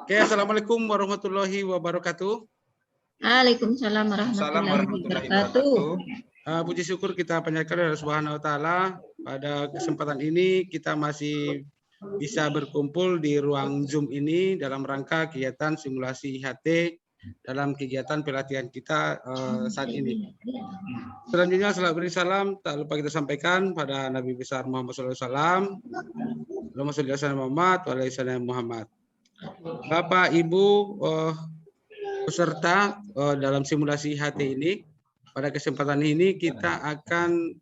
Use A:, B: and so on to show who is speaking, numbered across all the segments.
A: Oke, assalamualaikum warahmatullahi wabarakatuh.
B: Waalaikumsalam warahmatullahi wabarakatuh.
A: Puji syukur kita panjatkan kepada Allah Subhanahu wa taala. Pada kesempatan ini kita masih bisa berkumpul di ruang Zoom ini dalam rangka kegiatan simulasi IHT dalam kegiatan pelatihan kita saat ini. Selanjutnya salam beri salam tak lupa kita sampaikan pada Nabi besar Muhammad SAW. Allahumma sholli ala Muhammad wa ala ali Muhammad. Bapak Ibu peserta dalam simulasi IHT ini, pada kesempatan ini kita akan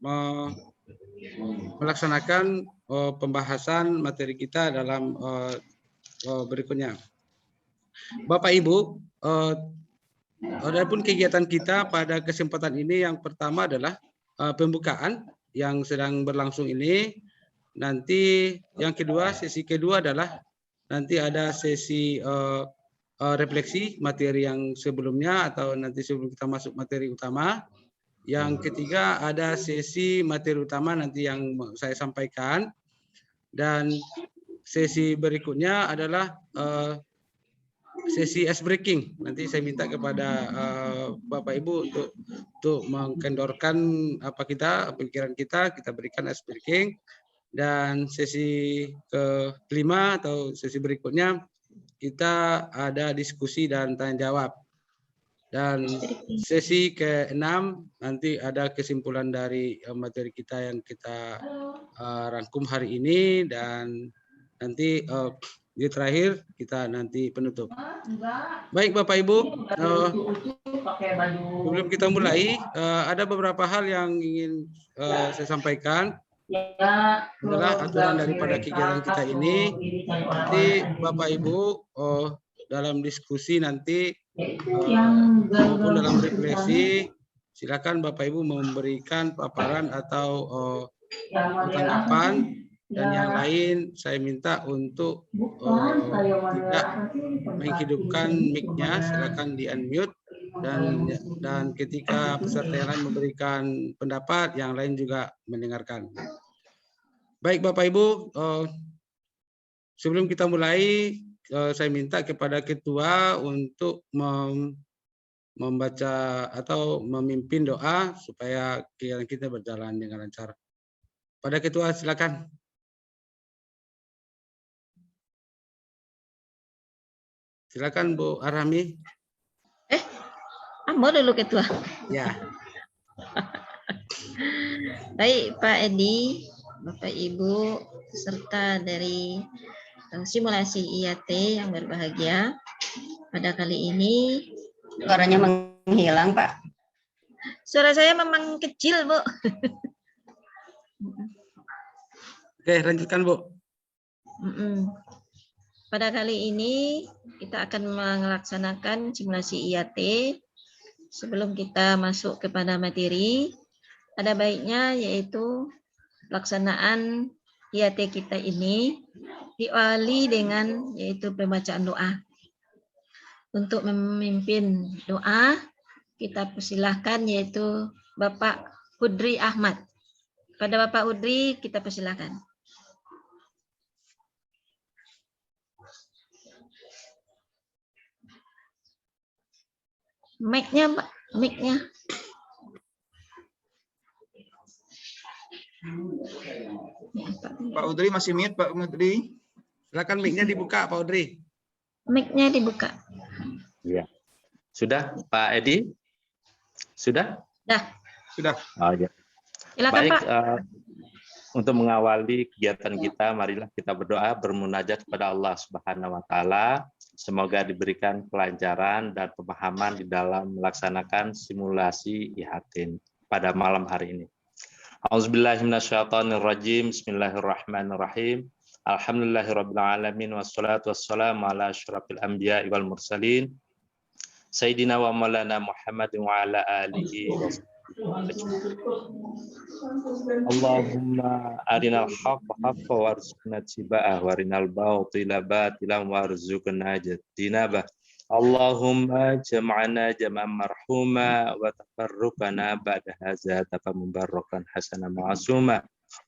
A: melaksanakan pembahasan materi kita dalam berikutnya. Bapak Ibu, adapun kegiatan kita pada kesempatan ini yang pertama adalah pembukaan yang sedang berlangsung ini. Nanti yang kedua, sesi kedua adalah nanti ada sesi refleksi materi yang sebelumnya atau nanti sebelum kita masuk materi utama. Yang ketiga ada sesi materi utama nanti yang saya sampaikan, dan sesi berikutnya adalah sesi ice breaking. Nanti saya minta kepada Bapak Ibu untuk mengkendorkan pikiran kita berikan ice breaking, dan sesi kelima atau sesi berikutnya kita ada diskusi dan tanya jawab. Dan sesi ke-6 nanti ada kesimpulan dari materi kita yang kita rangkum hari ini, dan nanti di terakhir kita nanti penutup. Baik Bapak Ibu, sebelum kita mulai ada beberapa hal yang ingin saya sampaikan. Adalah aturan daripada kegiatan kita ini. Nanti Bapak Ibu dalam diskusi nanti maupun dalam refleksi, silakan Bapak Ibu memberikan paparan atau tanggapan, dan yang lain saya minta untuk tidak menghidupkan mic-nya, silakan di unmute, dan ketika peserta yang lain memberikan pendapat, yang lain juga mendengarkan. Baik Bapak Ibu, sebelum kita mulai, saya minta kepada ketua untuk membaca atau memimpin doa supaya kegiatan kita berjalan dengan lancar. Pada ketua silakan. Silakan Bu Arhami.
B: Ambo dulu ketua.
A: Ya.
B: Baik Pak Edi, Bapak Ibu peserta dari simulasi IAT yang berbahagia, pada kali ini
C: suaranya menghilang Pak.
B: Suara saya memang kecil Bu.
A: Oke, lanjutkan Bu.
B: Pada kali ini kita akan melaksanakan simulasi IAT. Sebelum kita masuk kepada materi, ada baiknya yaitu pelaksanaan IAT kita ini diawali dengan yaitu pembacaan doa. Untuk memimpin doa, kita persilahkan yaitu Bapak Hudri Ahmad. Pada Bapak Hudri kita persilahkan. Mic-nya, Pak. Mic-nya.
D: Pak Udri masih mute, Pak Udri.
A: Silakan mic-nya dibuka, Pak Udri.
B: Mic-nya dibuka.
E: Iya. Sudah, Pak Edi? Sudah?
D: Sudah.
E: Oh, ya.
B: Silakan,
E: Baik,
B: Pak.
E: untuk mengawali kegiatan kita, marilah kita berdoa, bermunajat kepada Allah Subhanahu wa taala. Semoga diberikan kelancaran dan pemahaman di dalam melaksanakan simulasi IHT pada malam hari ini. A'udzubillahi minasyaitonirrajim. Bismillahirrahmanirrahim. Alhamdulillahirabbil alamin wassalatu wassalamu ala asyrafil anbiya'i wal mursalin sayyidina wa maulana Muhammadin wa ala alihi Allahumma arinal haqqa haqqan warzuqna ittiba'ah wa arinal batila batilan warzuqna ijtinabah. Allahumma jam'ana jam'an marhuma wa tafarruqana ba'da hadza tafammubarakan hasanan ma'suma.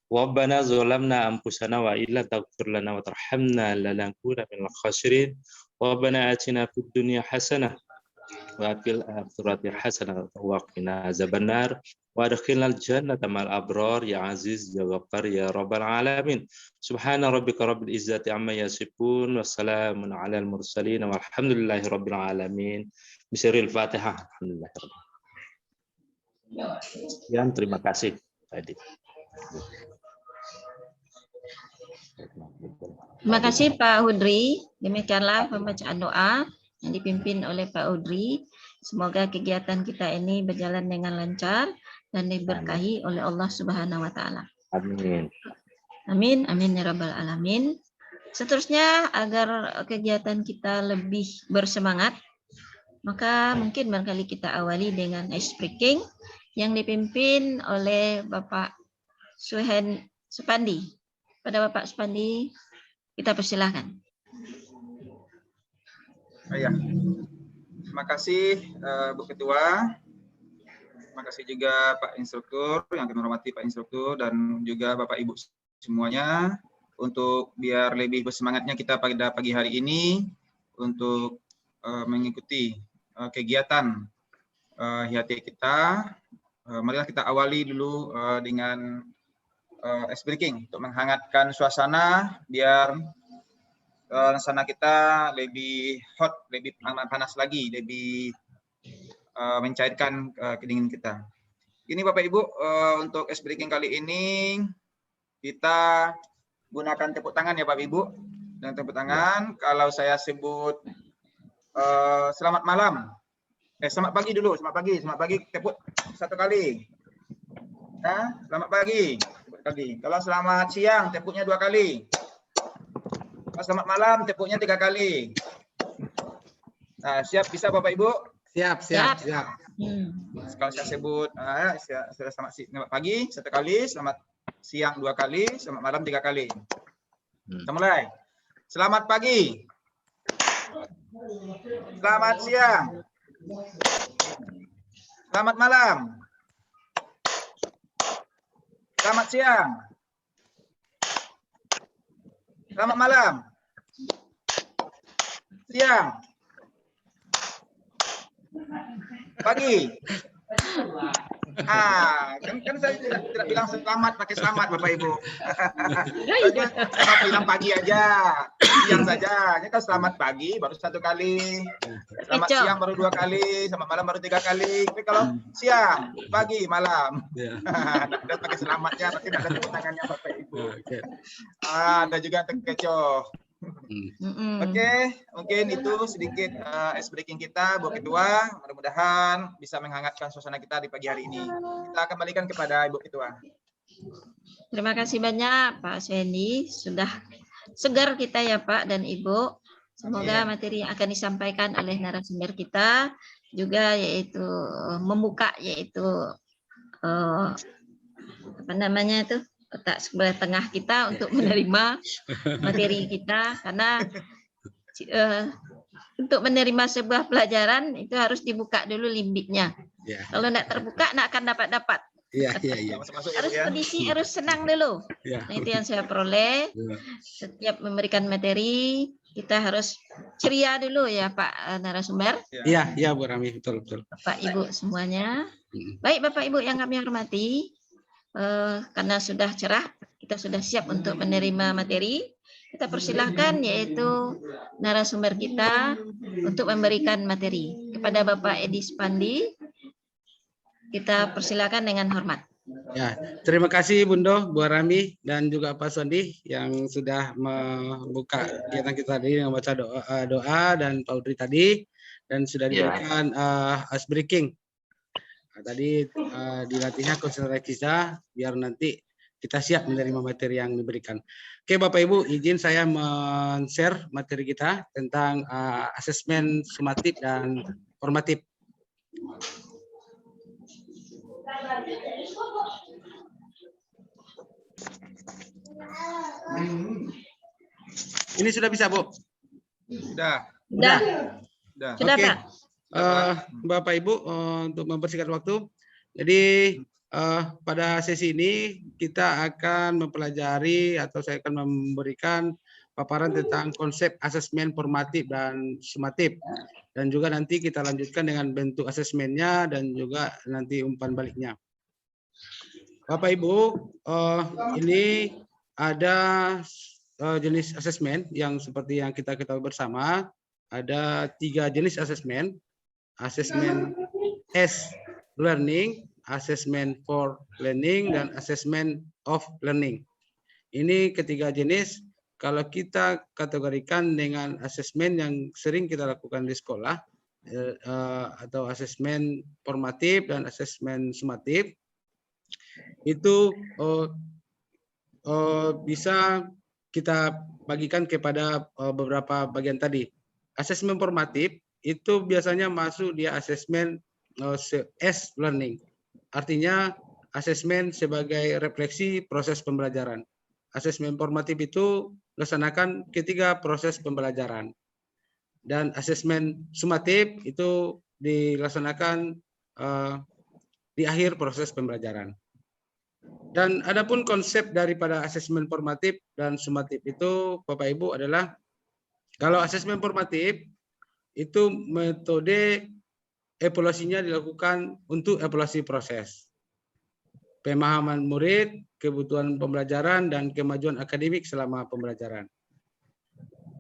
E: Rabbana zalamna anfusana wa illa taghfir lana wa tarhamna lanakunanna minal khasirin. Rabbana atina fid dunya hasanah wa fil akhirati hasanah wa qina azabannar wa adkhilnal jannata ma'al abrar ya aziz ya ghaffar ya rabbal alamin. Subhana rabbika rabbil izzati amma yasifun wa salamun alal mursalin walhamdulillahi rabbil alamin. Bismillahil Fatihah. Alhamdulillah. Sekian, terima kasih tadi.
B: Terima kasih Pak Hudri. Demikianlah pembacaan doa yang dipimpin oleh Pak Hudri. Semoga kegiatan kita ini berjalan dengan lancar dan diberkahi oleh Allah Subhanahu wa taala.
E: Amin.
B: Amin, amin ya rabbal alamin. Seterusnya, agar kegiatan kita lebih bersemangat, maka mungkin barangkali kita awali dengan ice breaking yang dipimpin oleh Bapak Suhen Supandi. Pada Bapak Supandi, kita persilahkan.
D: Ya. Terima kasih Bu Ketua. Terima kasih juga Pak Instruktur, yang kami hormati Pak Instruktur, dan juga Bapak Ibu semuanya. Untuk biar lebih bersemangatnya kita pada pagi hari ini untuk mengikuti kegiatan HIAT kita. Marilah kita awali dulu dengan ice breaking untuk menghangatkan suasana biar suasana kita lebih hot, lebih panas lagi, lebih mencairkan kedinginan kita. Ini Bapak Ibu, untuk ice breaking kali ini kita gunakan tepuk tangan ya Bapak Ibu. Dan tepuk tangan, kalau saya sebut selamat malam, selamat pagi dulu, selamat pagi tepuk satu kali. Ya, selamat pagi. Kalau selamat siang, tepuknya 2 kali. Kalau selamat malam, tepuknya 3 kali. Nah, siap bisa Bapak Ibu?
A: Siap.
D: Kalau saya sebut, selamat pagi 1 kali, selamat siang 2 kali, selamat malam 3 kali. Kita mulai. Selamat pagi. Selamat siang. Selamat malam. Selamat siang. Selamat malam. Siang. Pagi. Kan saya tidak bilang selamat pakai selamat Bapak Ibu. Saya bilang pagi aja, siang saja. Ini kan selamat pagi baru 1 kali, selamat siang baru 2 kali, selamat malam baru 3 kali. Tapi kalau siang, pagi, malam, ada pakai selamatnya, tapi ada tepuk tangannya Bapak Ibu. Ada juga terkecoh. Oke, mungkin itu sedikit ice breaking kita, Bu Ketua. Mudah-mudahan bisa menghangatkan suasana kita di pagi hari ini. Kita kembalikan kepada Ibu Ketua.
B: Terima kasih banyak Pak Suhendi. Sudah segar kita ya Pak dan Ibu. Semoga materi yang akan disampaikan oleh narasumber kita juga yaitu membuka yaitu apa namanya itu, otak sebelah tengah kita untuk menerima materi kita, karena untuk menerima sebuah pelajaran itu harus dibuka dulu limbiknya. Kalau tidak terbuka tidak akan dapat. Harus kondisi harus senang dulu. Nah, itu yang saya peroleh. Setiap memberikan materi kita harus ceria dulu ya Pak narasumber.
A: Iya Bu Rami, betul.
B: Bapak Ibu semuanya. Baik Bapak Ibu yang kami hormati. Karena sudah cerah, kita sudah siap untuk menerima materi. Kita persilahkan yaitu narasumber kita untuk memberikan materi. Kepada Bapak Edi Supandi, kita persilahkan dengan hormat.
A: Ya, terima kasih Bundo, Bu Rami, dan juga Pak Sondi yang sudah membuka kegiatan kita tadi dengan baca doa dan Pak Udri tadi, dan sudah diberikan ice breaking. Tadi dilatihnya konsentrasi kita biar nanti kita siap menerima materi yang diberikan. Oke Bapak Ibu, izin saya men-share materi kita tentang asesmen sumatif dan formatif. Ini sudah bisa Bu?
D: Sudah.
B: Sudah
A: Oke.
B: Pak.
A: Bapak Ibu, untuk mempersingkat waktu, jadi pada sesi ini kita akan mempelajari atau saya akan memberikan paparan tentang konsep asesmen formatif dan sumatif. Dan juga nanti kita lanjutkan dengan bentuk asesmennya dan juga nanti umpan baliknya. Bapak Ibu, ini ada jenis asesmen yang seperti yang kita ketahui bersama. Ada 3 jenis asesmen. Asesmen S learning, asesmen for learning, dan asesmen of learning. Ini ketiga jenis kalau kita kategorikan dengan asesmen yang sering kita lakukan di sekolah, atau asesmen formatif dan asesmen sumatif, itu bisa kita bagikan kepada beberapa bagian tadi. Asesmen formatif itu biasanya masuk di asesmen S learning. Artinya asesmen sebagai refleksi proses pembelajaran. Asesmen formatif itu dilaksanakan ketika proses pembelajaran. Dan asesmen sumatif itu dilaksanakan di akhir proses pembelajaran. Dan adapun konsep daripada asesmen formatif dan sumatif itu, Bapak Ibu, adalah kalau asesmen formatif itu metode evaluasinya dilakukan untuk evaluasi proses, pemahaman murid, kebutuhan pembelajaran, dan kemajuan akademik selama pembelajaran.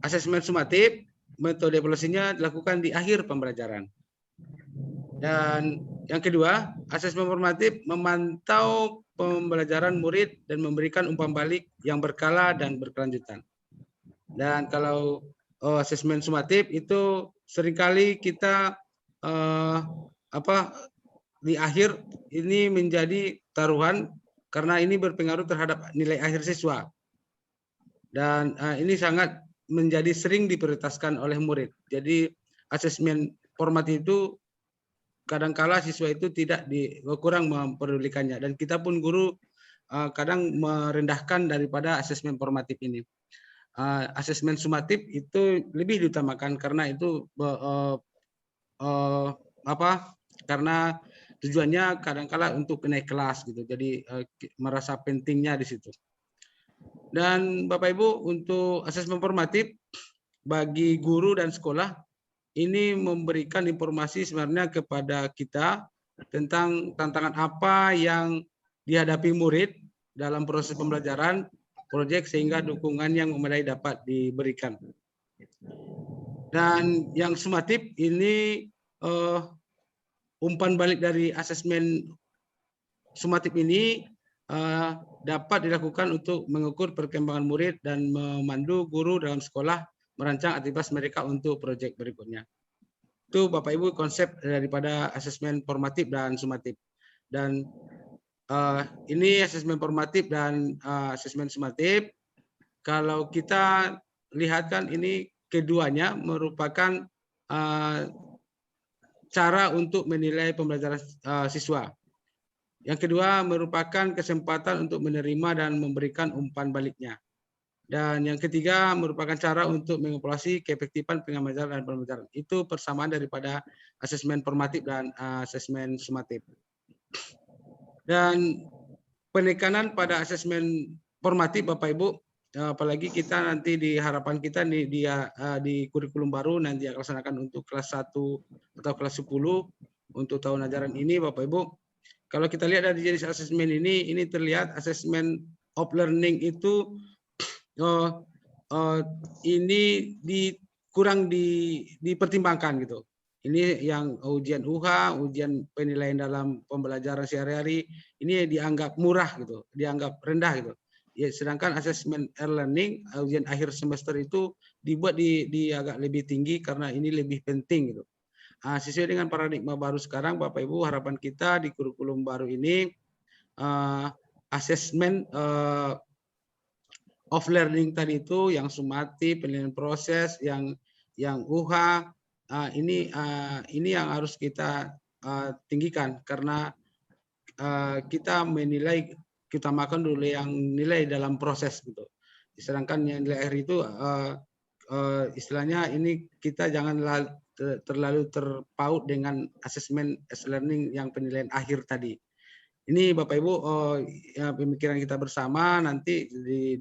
A: Asesmen sumatif, metode evaluasinya dilakukan di akhir pembelajaran. Dan yang kedua, asesmen formatif memantau pembelajaran murid dan memberikan umpan balik yang berkala dan berkelanjutan. Dan kalau asesmen sumatif itu seringkali kita di akhir ini menjadi taruhan karena ini berpengaruh terhadap nilai akhir siswa. Dan ini sangat menjadi sering diprioritaskan oleh murid. Jadi asesmen formatif itu kadangkala siswa itu kurang mempedulikannya, dan kita pun guru kadang merendahkan daripada asesmen formatif ini. Asesmen sumatif itu lebih diutamakan karena itu karena tujuannya kadangkala untuk naik kelas gitu. Jadi merasa pentingnya di situ. Dan Bapak Ibu, untuk asesmen formatif bagi guru dan sekolah ini memberikan informasi sebenarnya kepada kita tentang tantangan apa yang dihadapi murid dalam proses pembelajaran proyek sehingga dukungan yang memadai dapat diberikan. Dan yang sumatif ini umpan balik dari asesmen sumatif ini dapat dilakukan untuk mengukur perkembangan murid dan memandu guru dalam sekolah merancang aktivitas mereka untuk proyek berikutnya. Itu Bapak Ibu konsep daripada asesmen formatif dan sumatif. Dan ini asesmen formatif dan asesmen sumatif. Kalau kita lihatkan ini keduanya merupakan cara untuk menilai pembelajaran siswa. Yang kedua merupakan kesempatan untuk menerima dan memberikan umpan baliknya. Dan yang ketiga merupakan cara untuk mengevaluasi keefektifan pengajaran dan pembelajaran. Itu persamaan daripada asesmen formatif dan asesmen sumatif. Dan penekanan pada asesmen formatif Bapak Ibu, apalagi kita nanti di harapan kita di kurikulum baru nanti akan laksanakan untuk kelas 1 atau kelas 10 untuk tahun ajaran ini Bapak Ibu. Kalau kita lihat dari jenis asesmen ini terlihat asesmen of learning itu ini kurang dipertimbangkan gitu. Ini yang ujian UHA, ujian penilaian dalam pembelajaran sehari-hari, ini dianggap murah gitu, dianggap rendah gitu. Ya, sedangkan asesmen e-learning, ujian akhir semester itu dibuat di agak lebih tinggi karena ini lebih penting gitu. Sesuai dengan paradigma baru sekarang, Bapak Ibu, harapan kita di kurikulum baru ini asesmen of learning tadi itu yang sumatif, penilaian proses, yang UHA, ini yang harus kita tinggikan karena kita menilai, kita makan dulu yang nilai dalam proses gitu. Sedangkan yang nilai akhir itu istilahnya ini kita jangan terlalu terpaut dengan asesmen learning yang penilaian akhir tadi. Ini Bapak Ibu ya, pemikiran kita bersama nanti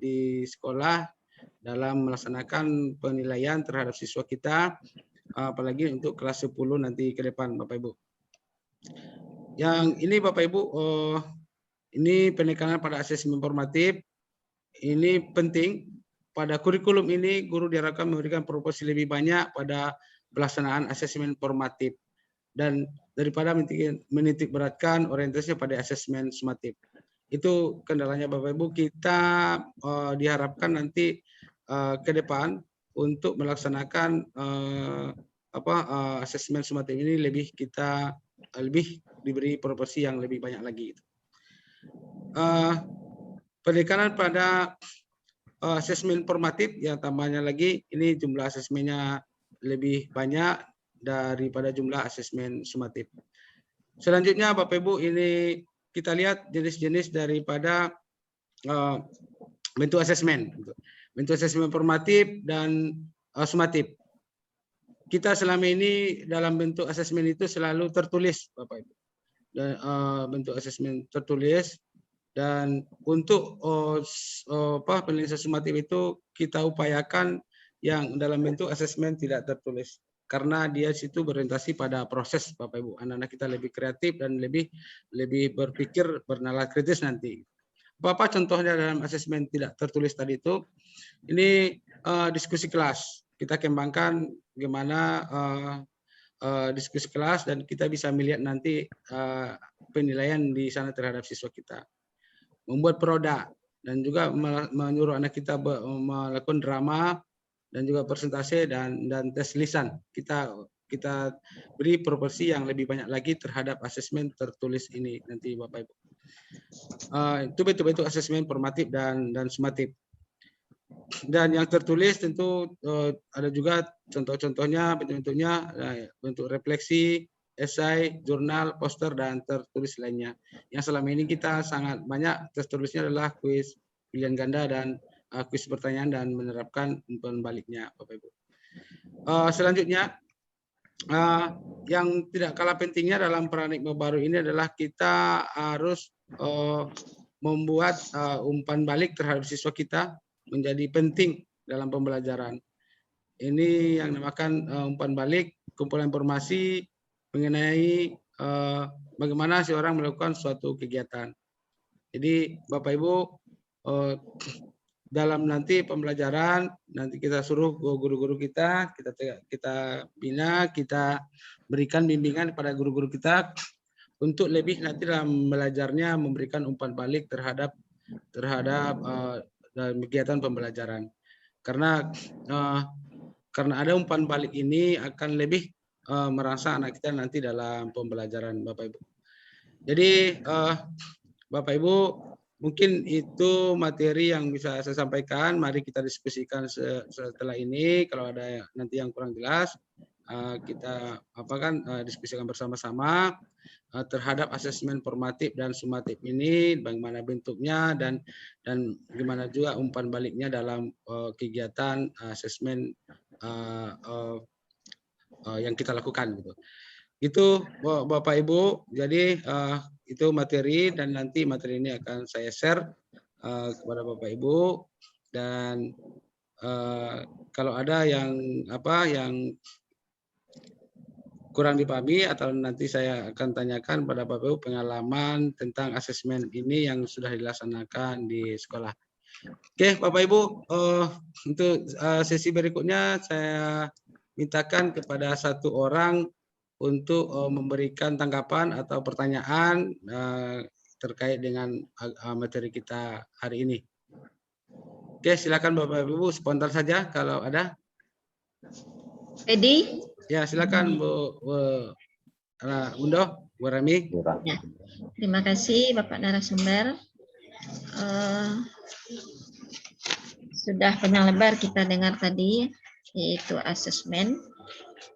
A: di sekolah dalam melaksanakan penilaian terhadap siswa kita, apalagi untuk kelas 10 nanti ke depan Bapak Ibu. Yang ini Bapak Ibu, ini penekanan pada asesmen formatif. Ini penting. Pada kurikulum ini guru diharapkan memberikan proporsi lebih banyak pada pelaksanaan asesmen formatif dan daripada menitik beratkan orientasinya pada asesmen sumatif. Itu kendalanya Bapak Ibu. Kita diharapkan nanti ke depan untuk melaksanakan asesmen sumatif ini lebih diberi proporsi yang lebih banyak lagi. Penekanan pada asesmen formatif yang tambahnya lagi, ini jumlah asesmennya lebih banyak daripada jumlah asesmen sumatif. Selanjutnya Bapak Ibu, ini kita lihat jenis-jenis daripada bentuk asesmen. Bentuk asesmen formatif dan sumatif. Kita selama ini dalam bentuk asesmen itu selalu tertulis Bapak Ibu. Dan bentuk asesmen tertulis. Dan untuk penelitian sumatif itu kita upayakan yang dalam bentuk asesmen tidak tertulis, karena dia situ berorientasi pada proses Bapak Ibu. Anak-anak kita lebih kreatif dan lebih berpikir bernalar kritis nanti. Apa contohnya dalam asesmen tidak tertulis tadi itu? Ini diskusi kelas. Kita kembangkan bagaimana diskusi kelas dan kita bisa melihat nanti penilaian di sana terhadap siswa kita. Membuat produk dan juga menyuruh anak kita melakukan drama dan juga presentasi dan tes lisan. Kita beri proporsi yang lebih banyak lagi terhadap asesmen tertulis ini nanti Bapak Ibu. Itu bentuk-bentuk asesmen formatif dan sumatif. Dan yang tertulis tentu ada juga contoh-contohnya, bentuk-bentuknya, bentuk refleksi, esai, jurnal, poster, dan tertulis lainnya. Yang selama ini kita sangat banyak tertulisnya adalah kuis pilihan ganda dan kuis pertanyaan dan menerapkan umpan baliknya, Bapak Ibu. Selanjutnya, yang tidak kalah pentingnya dalam paradigma baru ini adalah kita harus membuat umpan balik terhadap siswa kita menjadi penting dalam pembelajaran. Ini yang dinamakan umpan balik, kumpulan informasi mengenai bagaimana seorang melakukan suatu kegiatan. Jadi Bapak Ibu, dalam nanti pembelajaran nanti kita suruh guru-guru kita bina, kita berikan bimbingan kepada guru-guru kita untuk lebih nanti dalam belajarnya memberikan umpan balik terhadap kegiatan pembelajaran. Karena ada umpan balik ini akan lebih merasa anak kita nanti dalam pembelajaran Bapak Ibu. Jadi Bapak Ibu, mungkin itu materi yang bisa saya sampaikan. Mari kita diskusikan setelah ini. Kalau ada nanti yang kurang jelas, kita diskusikan bersama-sama terhadap asesmen formatif dan sumatif ini, bagaimana bentuknya dan gimana juga umpan baliknya dalam kegiatan asesmen yang kita lakukan gitu. Itu Bapak Ibu. Jadi itu materi dan nanti materi ini akan saya share kepada Bapak Ibu dan kalau ada yang kurang dipahami atau nanti saya akan tanyakan pada Bapak Ibu pengalaman tentang asesmen ini yang sudah dilaksanakan di sekolah. Oke, Bapak Ibu, untuk sesi berikutnya saya mintakan kepada satu orang untuk memberikan tanggapan atau pertanyaan terkait dengan materi kita hari ini. Oke, silakan Bapak Ibu spontan saja kalau ada.
B: Edi?
A: Ya, silakan Bu Undo, Bu Rami.
B: Ya. Terima kasih Bapak narasumber. Sudah panjang lebar kita dengar tadi, yaitu asesmen.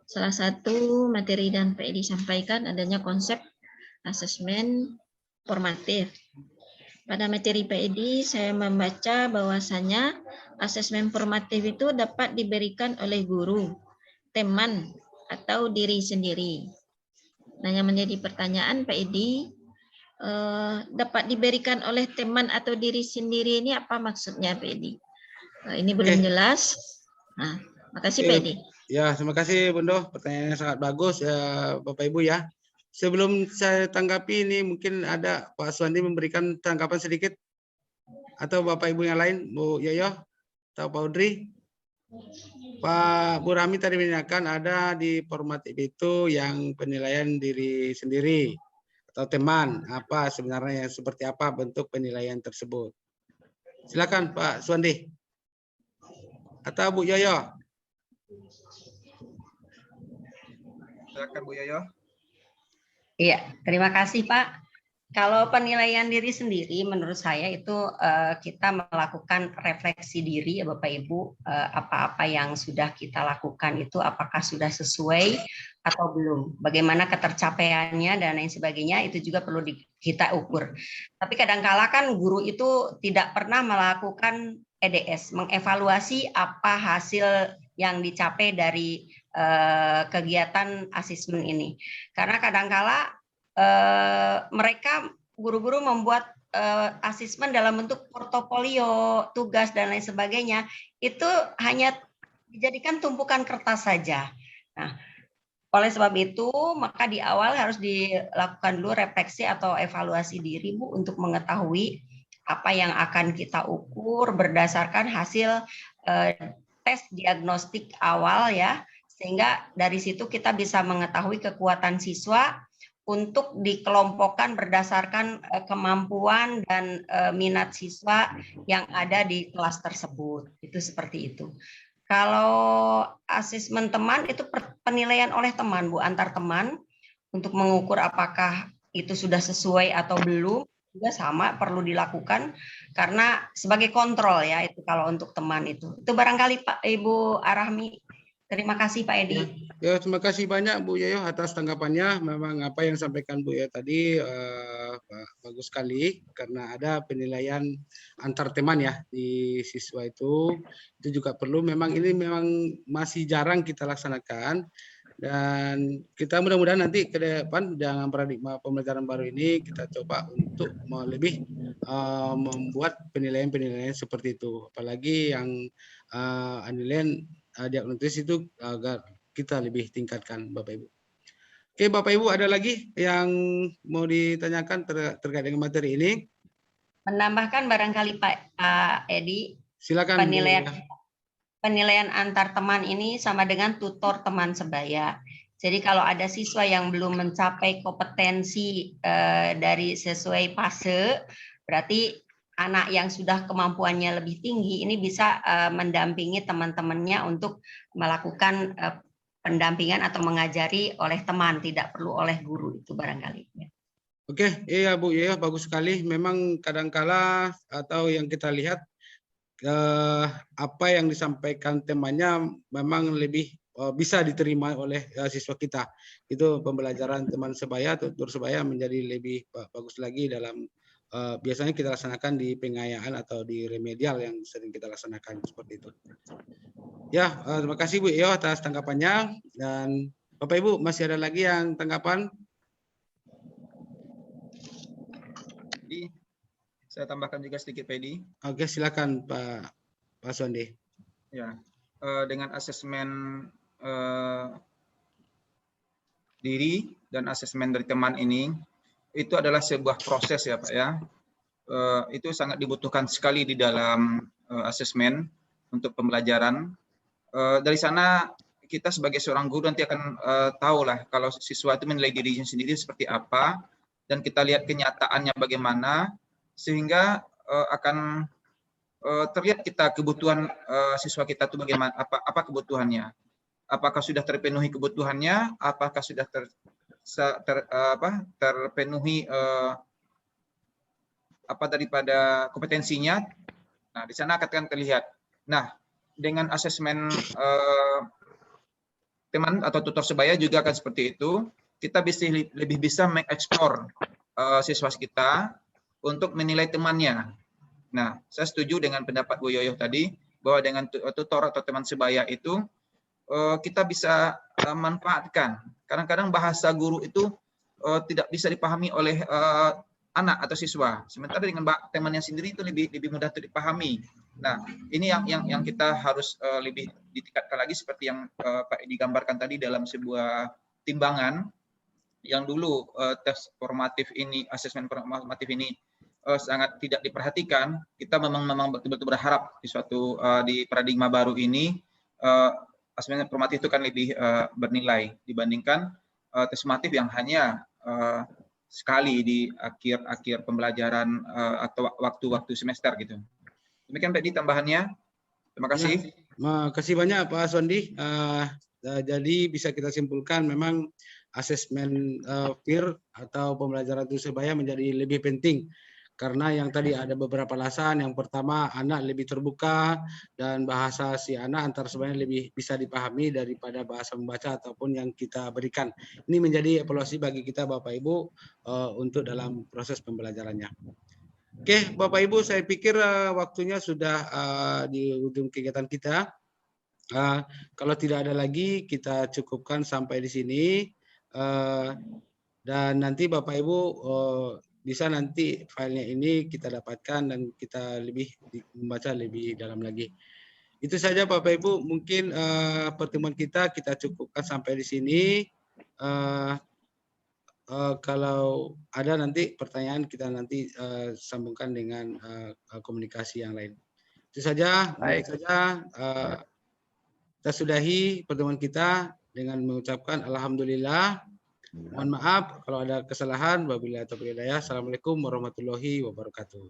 B: Salah satu materi dan PED disampaikan adanya konsep asesmen formatif. Pada materi PED saya membaca bahwasanya asesmen formatif itu dapat diberikan oleh guru, teman, atau diri sendiri. Nah, yang menjadi pertanyaan PED, dapat diberikan oleh teman atau diri sendiri ini apa maksudnya, Pak Edi? Ini belum jelas. Nah, makasih Pak Edi.
A: Ya, terima kasih Bundo. Pertanyaannya sangat bagus ya, Bapak Ibu ya. Sebelum saya tanggapi ini mungkin ada Pak Suwandi memberikan tanggapan sedikit atau Bapak Ibu yang lain, Bu Yoyo atau Pak Udri. Pak Bu Rami tadi menanyakan ada di formatif itu yang penilaian diri sendiri atau teman, apa sebenarnya seperti apa bentuk penilaian tersebut. Silakan Pak Suwandi atau Bu Yoyo.
D: Silakan Bu Yoyo.
C: Iya, terima kasih Pak. Kalau penilaian diri sendiri, menurut saya itu kita melakukan refleksi diri ya Bapak Ibu, apa-apa yang sudah kita lakukan itu apakah sudah sesuai atau belum, bagaimana ketercapaiannya dan lain sebagainya, itu juga perlu kita ukur. Tapi kadangkala kan guru itu tidak pernah melakukan EDS, mengevaluasi apa hasil yang dicapai dari kegiatan asesmen ini. Karena kadangkala mereka guru-guru membuat asesmen dalam bentuk portofolio, tugas dan lain sebagainya, itu hanya dijadikan tumpukan kertas saja. Nah, oleh sebab itu, maka di awal harus dilakukan dulu refleksi atau evaluasi diri Bu untuk mengetahui apa yang akan kita ukur berdasarkan hasil tes diagnostik awal ya, sehingga dari situ kita bisa mengetahui kekuatan siswa untuk dikelompokkan berdasarkan kemampuan dan minat siswa yang ada di kelas tersebut. Itu seperti itu. Kalau asesmen teman itu penilaian oleh teman Bu, antar teman untuk mengukur apakah itu sudah sesuai atau belum, juga sama perlu dilakukan karena sebagai kontrol ya, itu kalau untuk teman itu. Itu barangkali Pak Ibu Arahmi. Terima kasih Pak Edi.
A: Ya, terima kasih banyak Bu Yoyo atas tanggapannya. Memang apa yang sampaikan Bu Yoyo tadi bagus sekali karena ada penilaian antar teman ya di siswa itu juga perlu. Memang ini memang masih jarang kita laksanakan dan kita mudah-mudahan nanti ke depan dengan paradigma pembelajaran baru ini kita coba untuk lebih membuat penilaian-penilaian seperti itu. Apalagi yang penilaian diagnosis itu agar kita lebih tingkatkan Bapak Ibu. Oke Bapak Ibu, ada lagi yang mau ditanyakan terkait dengan materi ini?
C: Menambahkan barangkali Pak Edi.
A: Silakan.
C: Penilaian antar teman ini sama dengan tutor teman sebaya. Jadi kalau ada siswa yang belum mencapai kompetensi dari sesuai fase, berarti anak yang sudah kemampuannya lebih tinggi ini bisa mendampingi teman-temannya untuk melakukan pendampingan atau mengajari oleh teman, tidak perlu oleh guru, itu barangkali.
A: Oke, iya Bu, ya bagus sekali. Memang kadangkala atau yang kita lihat apa yang disampaikan temannya memang lebih bisa diterima oleh siswa kita. Itu pembelajaran teman sebaya, tutor sebaya menjadi lebih bagus lagi dalam biasanya kita laksanakan di pengayaan atau di remedial yang sering kita laksanakan seperti itu. Ya, terima kasih Bu Iyo atas tanggapannya dan Bapak Ibu masih ada lagi yang tanggapan?
D: Saya tambahkan juga sedikit Pedi.
A: Oke, silakan Pak Suwandi.
D: Ya, dengan asesmen diri dan asesmen dari teman ini itu adalah sebuah proses ya Pak ya. Itu sangat dibutuhkan sekali di dalam asesmen untuk pembelajaran. Dari sana kita sebagai seorang guru nanti akan tahu lah kalau siswa itu menilai dirinya sendiri seperti apa dan kita lihat kenyataannya bagaimana sehingga akan terlihat kita kebutuhan siswa kita itu bagaimana, apa kebutuhannya, apakah sudah terpenuhi kebutuhannya, apakah sudah terpenuhi apa daripada kompetensinya. Nah, di sana akan terlihat. Nah, dengan asesmen teman atau tutor sebaya juga akan seperti itu. Kita lebih bisa mengeksplor siswa kita untuk menilai temannya. Nah, saya setuju dengan pendapat Bu Yoyo tadi bahwa dengan tutor atau teman sebaya itu kita bisa manfaatkan. Kadang-kadang bahasa guru itu tidak bisa dipahami oleh anak atau siswa. Sementara dengan temannya sendiri itu lebih mudah untuk dipahami. Nah, ini yang kita harus lebih ditingkatkan lagi seperti yang Pak Edi gambarkan tadi dalam sebuah timbangan yang dulu tes formatif ini, asesmen formatif ini sangat tidak diperhatikan. Kita memang betul-betul berharap di paradigma baru ini asesmen formatif itu kan lebih bernilai dibandingkan tes formatif yang hanya sekali di akhir pembelajaran atau waktu-waktu semester gitu. Demikian Pak Edi tambahannya. Terima kasih.
A: Terima kasih banyak Pak Aswandi. Jadi bisa kita simpulkan memang asesmen peer atau pembelajaran tulis sebaya menjadi lebih penting karena yang tadi ada beberapa alasan. Yang pertama, anak lebih terbuka dan bahasa si anak antar sebenarnya lebih bisa dipahami daripada bahasa membaca ataupun yang kita berikan. Ini menjadi evaluasi bagi kita Bapak Ibu untuk dalam proses pembelajarannya. Oke, Bapak Ibu, saya pikir waktunya sudah di ujung kegiatan kita. Kalau tidak ada lagi, kita cukupkan sampai di sini. Dan nanti Bapak Ibu bisa nanti filenya ini kita dapatkan dan kita membaca lebih dalam lagi. Itu saja Bapak Ibu, mungkin pertemuan kita cukupkan sampai di sini. Kalau ada nanti pertanyaan kita nanti sambungkan dengan komunikasi yang lain. Itu saja.
E: Baik.
A: Kita sudahi pertemuan kita dengan mengucapkan alhamdulillah. Mohon maaf kalau ada kesalahan. Wabillahi taufiq wal hidayah. Assalamualaikum warahmatullahi wabarakatuh.